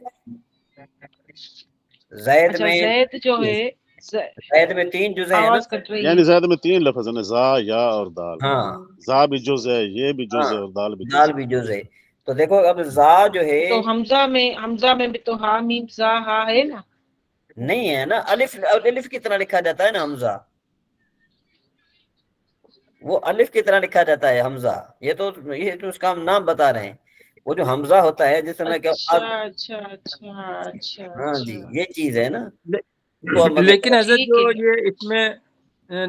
اچھا، میں زید جو ہے، زید میں 3 جزیں ہیں نا، آواز کٹ رہی یعنی ہے، زید میں 3 لفظ ہیں، زا، یا اور دال۔ ہاں زا بھی جز ہے، یہ بھی جز ہے اور دال بھی جز دال ہے۔ بھی جز ہے، تو دیکھو اب زا جو ہے تو حمزہ میں بھی تو ہا میم زا ہا ہے نا، نہیں ہے نا، الف کی طرح لکھا جاتا ہے نا حمزہ، وہ الف کی طرح لکھا جاتا ہے حمزہ. یہ تو اس کا ہم نام بتا رہے ہیں. وہ جو حمزہ ہوتا ہے جس میں کہ اچھا اچھا اچھا اچھا ہاں جی اچھا یہ چیز ہے نا. لیکن حضرت ٹھیک جو ہے. یہ اس میں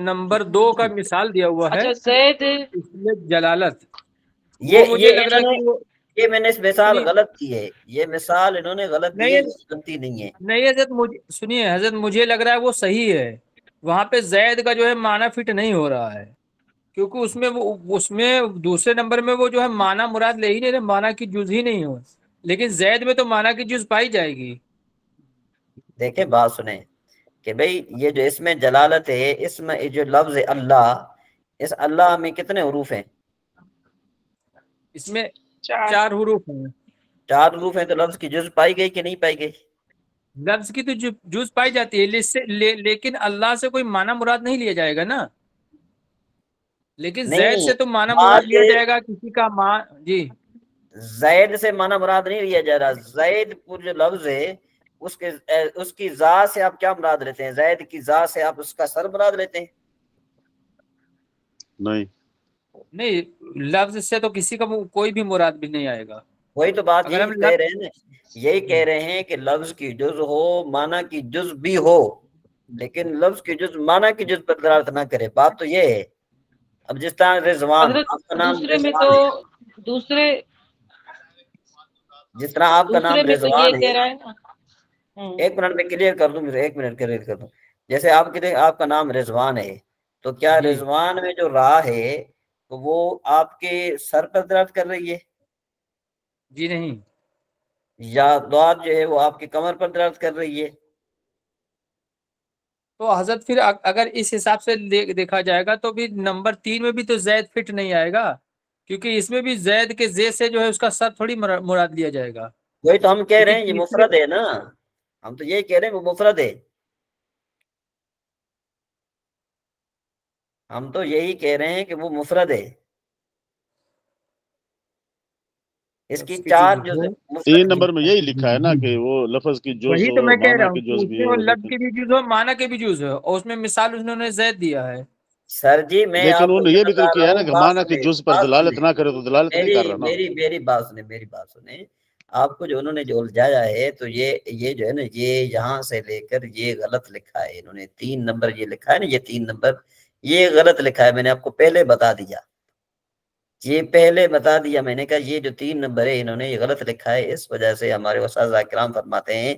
نمبر 2 کا مثال دیا ہوا ہے اچھا زید. اس میں جلالت، وہ مجھے یہ لگ رہا ہے کہ وہ یہ میں نے اس مثال سنیے، غلط کی ہے. یہ مثال انہوں نے غلط دی ہے، نہیں یہ غلطی نہیں ہے. نہیں حضرت، مجھے سنیے حضرت، مجھے لگ رہا ہے وہ صحیح ہے. وہاں پہ زید کا جو ہے معنی فٹ نہیں ہو رہا ہے، کیونکہ اس میں دوسرے نمبر میں وہ جو ہے معنی مراد لے ہی نہیں رہے، معنی کی جز ہی نہیں ہو. لیکن زید میں تو معنی کی جز پائی جائے گی. دیکھیں بات سنیں کہ بھئی یہ جو اس میں جلالت ہے، اس میں جو لفظ اللہ، اس اللہ میں کتنے حروف ہیں؟ اس میں 4. 4 حروف ہیں. 4 حروف ہیں، تو لفظ کی جز پائی گئی کہ نہیں پائی گئی؟ لفظ کی تو جز پائی جاتی ہے، لیکن اللہ سے کوئی معنی مراد نہیں لیا جائے گا نا. لیکن زید نہیں، سے تو معنی ماں مراد لیا کے جائے گا کسی کا ماں. جی زید سے معنی مراد نہیں لیا جا رہا. زید پر جو لفظ ہے اس کی ذات سے آپ کیا مراد لیتے ہیں؟ زید کی ذات سے آپ اس کا سر مراد لیتے ہیں؟ نہیں، لفظ سے تو کسی کا کوئی بھی مراد بھی نہیں آئے گا. وہی تو بات اگر یہی ہم کہہ رہے ہیں نا، یہی کہہ رہے ہیں کہ لفظ کی جز ہو، معنی کی جز بھی ہو، لیکن لفظ کی جز معنی کی جز پر دلالت نہ کرے. بات تو یہ ہے. اب جس طرح رضوان، حضرت آپ کا نام دوسرے میں تو رضوان ہے، دوسرے جس طرح آپ کا نام میں تو یہ رضوان ہے. کہہ رہا ہے نا. ایک منٹ میں کلیئر کر دوں، ایک منٹ کلیئر کر دوں. جیسے آپ کا نام رضوان ہے، تو کیا جی رضوان میں جو راہ ہے تو وہ آپ کے سر پر دلالت کر رہی ہے، جی نہیں. یا دعات جو ہے وہ آپ کی کمر پر دلالت کر رہی ہے؟ تو حضرت پھر اگر اس حساب سے دیکھا جائے گا تو بھی نمبر 3 میں بھی تو زید فٹ نہیں آئے گا، کیونکہ اس میں بھی زید کے زید سے جو ہے اس کا سر تھوڑی مراد لیا جائے گا. وہی تو ہم کہہ رہے کیونکہ ہیں یہ تیسرے مفرد ہے نا. ہم تو یہی کہہ رہے ہیں وہ مفرد ہے. ہم تو یہی کہہ رہے ہیں کہ وہ مفرد ہے. اس کی 4 جو 3 نمبر میں یہی لکھا ہے نا کہ وہ لفظ کی جز وہی تو ہو، میں کہہ رہا معنی ہوں کی کہ جز اس بھی میں وہ ہو. لفظ کی بھی جز ہو، معنی کے بھی جز ہو، اور اس میں مثال انہوں نے زید دیا ہے. سر جی میں لیکن آپ کو انہوں نے یہ یہ بھی تو بتا رہا کیا ہے نا ہوں، کہ بات معنی کی سنیں، جز پر بات دلالت سنیں. نہ کرے تو دلالت نہیں کر رہا نا. میری بات سنیں. آپ کو جو انہوں نے جو الجھایا ہے تو یہ جو ہے نا، یہ یہاں سے لے کر یہ غلط لکھا ہے انہوں نے. 3 نمبر یہ لکھا ہے نا، یہ 3 نمبر یہ غلط لکھا ہے. میں نے آپ کو پہلے بتا دیا، میں نے کہا یہ جو 3 نمبر ہے انہوں نے یہ غلط لکھا ہے. اس وجہ سے ہمارے اساتذہ کرام فرماتے ہیں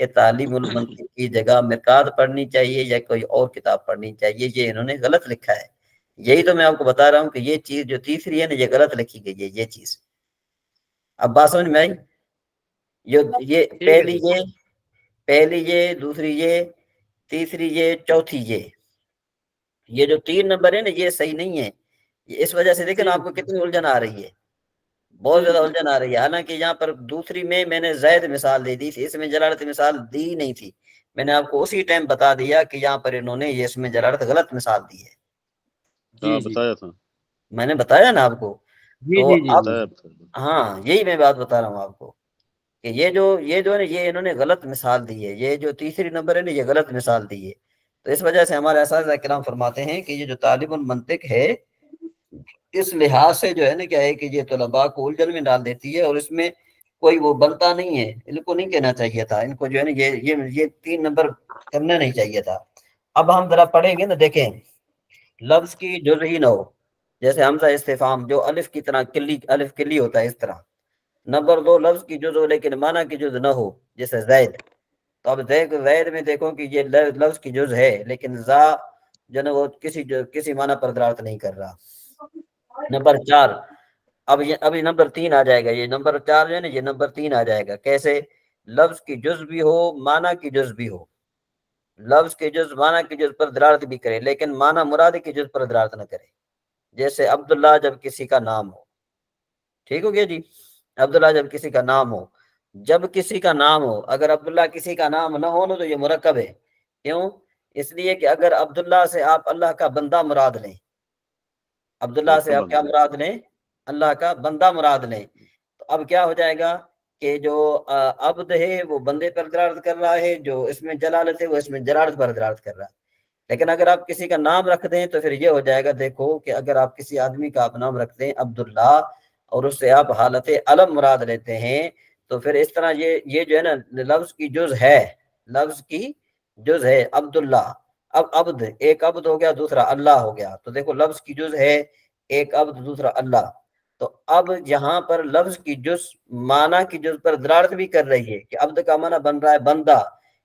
کہ تعلیم المنطق کی جگہ مرقات پڑھنی چاہیے یا کوئی اور کتاب پڑھنی چاہیے. یہ انہوں نے غلط لکھا ہے. یہی تو میں آپ کو بتا رہا ہوں کہ یہ چیز جو تیسری ہے نا، یہ غلط لکھی گئی ہے. یہ چیز اب بات سمجھ میں آئی؟ یہ ٹھیک ہے. پہلی یہ، دوسری یہ، تیسری یہ، چوتھی یہ جو 3 نمبر ہے نا یہ صحیح نہیں ہے. اس وجہ سے دیکھیں آپ کو کتنی الجھن آ رہی ہے، بہت جی زیادہ الجھن آ رہی ہے. حالانکہ یہاں پر دوسری میں نے زید مثال دے دی تھی، اس میں جلالت مثال دی نہیں تھی. میں نے آپ کو اسی ٹائم بتا دیا کہ یہاں پر انہوں نے یہ اس میں جلالت غلط مثال دی ہے. ہاں جی بتایا تھا. میں نے بتایا نا آپ کو. جی تو جی جی اب جی ہاں یہی میں بات بتا رہا ہوں آپ کو کہ یہ جو ہے نا یہ انہوں نے غلط مثال دی ہے. یہ جو تیسری نمبر ہے نا یہ غلط مثال دی ہے. تو اس وجہ سے ہمارے اساتذہ کرام فرماتے ہیں کہ یہ جو طالب المنطق ہے، اس لحاظ سے جو ہے نا کیا ہے کہ یہ طلباء کو الجھن میں ڈال دیتی ہے، اور اس میں کوئی وہ بنتا نہیں ہے. ان کو نہیں کہنا چاہیے تھا. ان کو جو ہے نا یہ 3 نمبر کرنا نہیں چاہیے تھا. اب ہم ذرا پڑھیں گے نا، دیکھیں لفظ کی جز ہی نہ ہو، جیسے حمزہ استفہام جو الف کی طرح الف کلی ہوتا ہے اس طرح. نمبر 2 لفظ کی جز ہو لیکن معنی کی جز نہ ہو، جیسے زید. تو اب زید میں دیکھو کہ یہ لفظ کی جز ہے لیکن زا جو نا وہ کسی معنی پر دلالت نہیں کر رہا. نمبر 4 اب نمبر 3 آ جائے گا. یہ نمبر 4 جو ہے نا یہ نمبر 3 آ جائے گا. کیسے؟ لفظ کی جز بھی ہو، معنی کی جز بھی ہو. لفظ کی جز معنی کی جز پر دلالت بھی کرے لیکن معنی مراد کی جز پر دلالت نہ کرے. جیسے عبداللہ جب کسی کا نام ہو، ٹھیک ہو گیا جی. عبداللہ جب کسی کا نام ہو، جب کسی کا نام ہو. اگر عبداللہ کسی کا نام نہ ہو تو یہ مرکب ہے. کیوں؟ اس لیے کہ اگر عبداللہ سے آپ اللہ کا بندہ مراد لیں، عبداللہ سے آپ کیا مراد لیں؟ اللہ کا بندہ مراد لیں. تو اب کیا ہو جائے گا کہ جو عبد ہے وہ بندے پر دلالت کر رہا ہے، جو اس میں جلالت ہے وہ اس میں جلالت پر دلالت کر رہا ہے. لیکن اگر آپ کسی کا نام رکھ دیں تو پھر یہ ہو جائے گا، دیکھو کہ اگر آپ کسی آدمی کا آپ نام رکھتے ہیں عبداللہ اور اس سے آپ حالت علم مراد لیتے ہیں تو پھر اس طرح یہ جو ہے نا لفظ کی جز ہے، لفظ کی جز ہے عبداللہ. اب عبد، ایک عبد ہو گیا، دوسرا اللہ ہو گیا، تو دیکھو لفظ کی جز ہے ایک عبد دوسرا اللہ. تو اب یہاں پر لفظ کی جز معنی کی جز پر دلالت بھی کر رہی ہے کہ عبد کا معنی بن رہا ہے بندہ،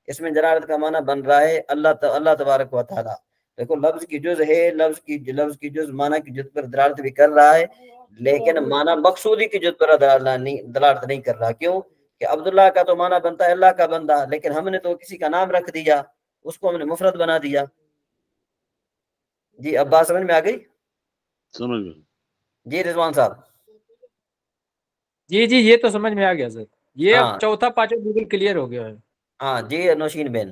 اس میں دلالت کا معنی بن رہا ہے اللہ تبارک و تعالی. دیکھو لفظ کی جز ہے، لفظ کی جز معنی کی جز پر دلالت بھی کر رہا ہے، لیکن معنی مقصودی کی جز پر دلالت نہیں کر رہا. کیوں کہ عبداللہ کا تو معنی بنتا ہے اللہ کا بندہ، لیکن ہم نے تو کسی کا نام رکھ دیا، اس کو ہم نے مفرد بنا دیا. جی اب بات سمجھ میں آ گئی؟ سمجھ گئے. جی رضوان صاحب. جی یہ تو سمجھ میں آ گیا سر، یہ اب ہاں چوتھا پانچواں بالکل کلیئر ہو گیا ہے. ہاں جی نوشین بین.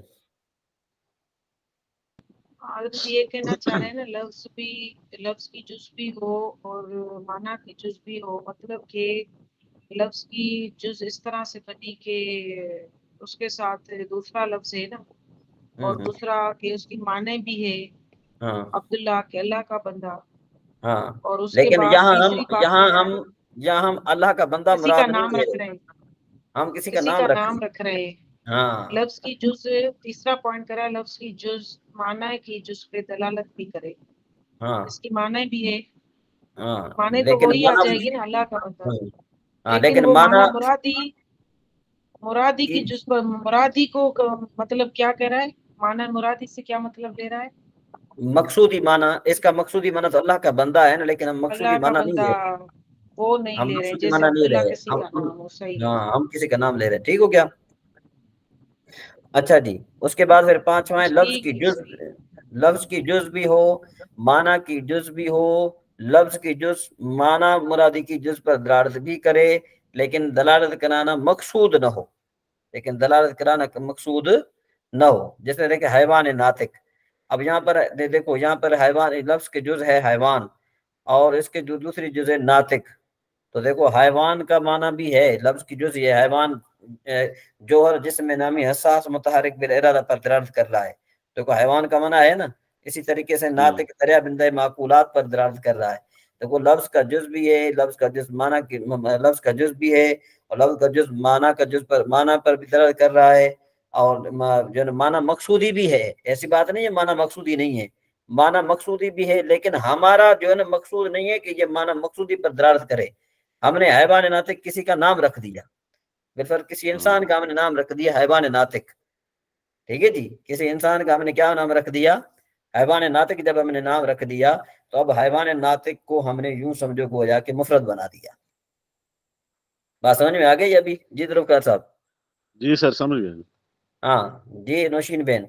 یہ کہنا چاہ رہے ہیں نا لفظ کی جز بھی ہو اور معنی کی جز بھی ہو، مطلب کہ لفظ کی جز اس طرح سے بنی کہ اس کے ساتھ دوسرا لفظ ہے نا، اور دوسرا کہ اس کی معنی بھی ہے عبداللہ کے اللہ کا بندہ. ہاں اور اس کے لیکن بعد تیسری بات یہاں ہم اللہ کا بندہ کسی کا مراد نام نہیں رکھ ہے، رہے ہیں، ہم کسی کسی کا نام ہیں. رکھ رہے ہیں. ہاں لفظ کی جز، تیسرا پوائنٹ کرا لفظ کی جز معنی کی جز پہ دلالت بھی کرے، ہاں اس کی معنی بھی ہے، ہاں معنی تو لیکن وہی آ جائے معنی، گی نا اللہ کا بندہ. ہاں لیکن وہ معنی معنی مرادی کی جز پر مرادی کو مطلب کیا کہہ رہا ہے، معنی مرادی سے کیا مطلب لے رہا ہے؟ مقصودی معنی، اس کا مقصودی معنی تو اللہ کا بندہ ہے نا، لیکن ہم مقصودی اللہ کا معنی نہیں بندہ لے، وہ نہیں ہم لے رہے، مقصودی جیسے معنی نہیں عبداللہ رہے، کسی کا نام ہو. صحیح ہے. ہاں ہم کسی کا نام لے رہے. ٹھیک ہو گیا؟ اچھا جی اس کے بعد پھر پانچواں لفظ کی ٹھیک جز، ہے. لفظ کی جز بھی ہو، معنی کی جز بھی ہو، لفظ کی جز معنی مرادی کی جز پر دلالت بھی کرے، لیکن دلالت کرانا مقصود نہ ہو، لیکن دلالت کرانا مقصود نہ ہو. جیسے دیکھیں حیوان ناطق، اب یہاں پر دیکھو یہاں پر حیوان لفظ کے جز ہے حیوان، اور اس کے جو دوسری جز ہے ناطق. تو دیکھو حیوان کا معنی بھی ہے لفظ کی جز، یہ حیوان جوہر جسم میں نامی حساس متحرک بالارادہ پر دلالت کر رہا ہے. دیکھو حیوان کا معنی ہے نا، اسی طریقے سے ناطق دریا بندہ معقولات پر دلالت کر رہا ہے. دیکھو لفظ کا جز بھی ہے، لفظ کا جز معنی کی لفظ کا جز بھی ہے، اور لفظ کا جز معنی کا جز پر معنی پر بھی دلالت کر رہا ہے، اور جو معنی مقصودی بھی ہے. ایسی بات نہیں ہے معنی مقصودی نہیں ہے، معنی مقصودی بھی ہے، لیکن ہمارا جو ہے نا مقصود نہیں ہے کہ یہ معنی مقصودی پر دلالت کرے. ہم نے حیوان ناطق کسی کا نام رکھ دیا، بالفرض کسی انسان کا ہم نے نام رکھ دیا حیوان ناطق. ٹھیک ہے جی، کسی انسان کا ہم نے کیا نام رکھ دیا؟ حیوان ناطق. جب ہم نے نام رکھ دیا تو اب حیوان ناطق کو ہم نے یوں سمجھو کہ ہو جا کے مفرد بنا دیا. بات سمجھ میں آ گئی ابھی؟ جی ذوالفقار صاحب. جی سر سمجھ گئے. ہاں جی نوشین بین.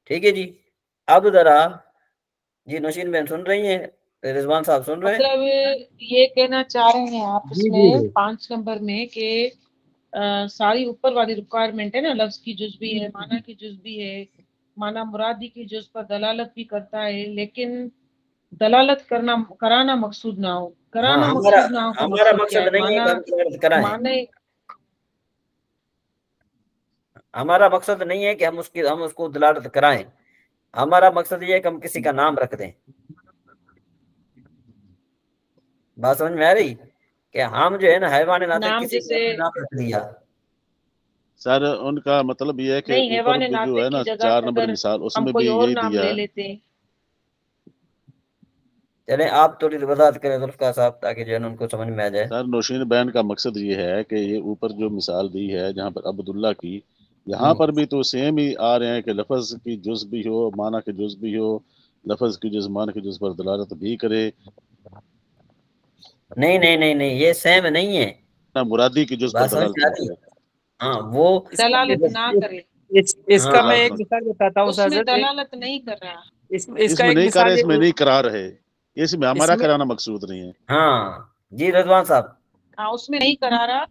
ٹھیک ہے جی. اب ذرا جی نوشین بین سن رہی ہیں؟ رضوان صاحب سن رہے ہیں؟ مطلب یہ کہنا چاہ رہے ہیں آپ اس میں 5 نمبر میں کہ ساری اوپر والی ریکوائرمنٹ ہے نا، لفظ کی جز بھی ہے، معنی کی جز بھی ہے، معنی مرادی کی جز پر دلالت بھی کرتا ہے، لیکن دلالت کرانا مقصود نہ ہو. کرانا مقصود نہ ہو کا ہمارا مقصد کیا ہے؟ مقصد نہیں ہے کہ ہم دلالت کرائیں، معنی ہمارا مقصد نہیں ہے کہ ہم اس کو دلالت کرائیں. ہمارا مقصد یہ ہے کہ ہم کسی کا نام رکھ دیں. بات سمجھ میں آ رہی کہ ہم جو ہے نا حیوان ناطق نام کسی کا جیسے نام رکھ دیا. سر ان کا مطلب یہ ہے کہ نہیں، اوپر حیوان جو ہے ناطق کی نا جگہ 4 پہ نمبر اگر مثال اس ہم میں کوئی بھی اور یہی نام دیا لے ہے. لیتے ہیں. چلیں آپ تھوڑی وضاحت کریں ذوالفقار صاحب تاکہ جو ہے ان کو سمجھ میں آ جائے. سر نوشین بین کا مقصد یہ ہے کہ یہ اوپر جو مثال دی ہے جہاں پر عبداللہ کی، یہاں پر بھی تو سیم ہی آ رہے ہیں کہ لفظ کی جز بھی ہو، معنی کی جز بھی ہو، لفظ کی جز معنی کی جز پر دلالت بھی کرے. نہیں یہ سیم نہیں ہے. مرادی کی جز پر بات سمجھ دلالت میں آ نہ رہی؟ کرے. ہاں وہ دلالت نہ کرے، اس کا ہاں میں ایک مثال بتاتا ہوں اس میں حضرت. دلالت نہیں کر رہا. اس اس کا میں ایک نہیں کر رہے، مثال اس میں نہیں کرا رہے، اس میں اس ہمارا میں کرانا مقصود نہیں ہے. ہاں جی رضوان صاحب. ہاں اس میں نہیں کرا رہا،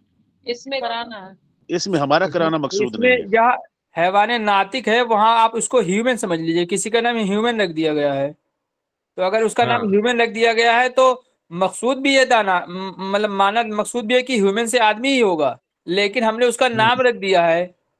اس میں کرانا ہے. اس میں ہمارا کرانا مقصود اس میں نہیں ہے. جہاں حیوان ناطق ہے وہاں آپ اس کو ہیومن سمجھ لیجئے. کسی کا نام ہیومن رکھ دیا گیا ہے، تو اگر اس کا ہاں نام ہیومن رکھ دیا گیا ہے تو مقصود بھی یہ دانا مطلب معنی مقصود بھی ہے کہ ہیومن سے آدمی ہی ہوگا، لیکن ہم نے اس کا نام رکھ دیا ہے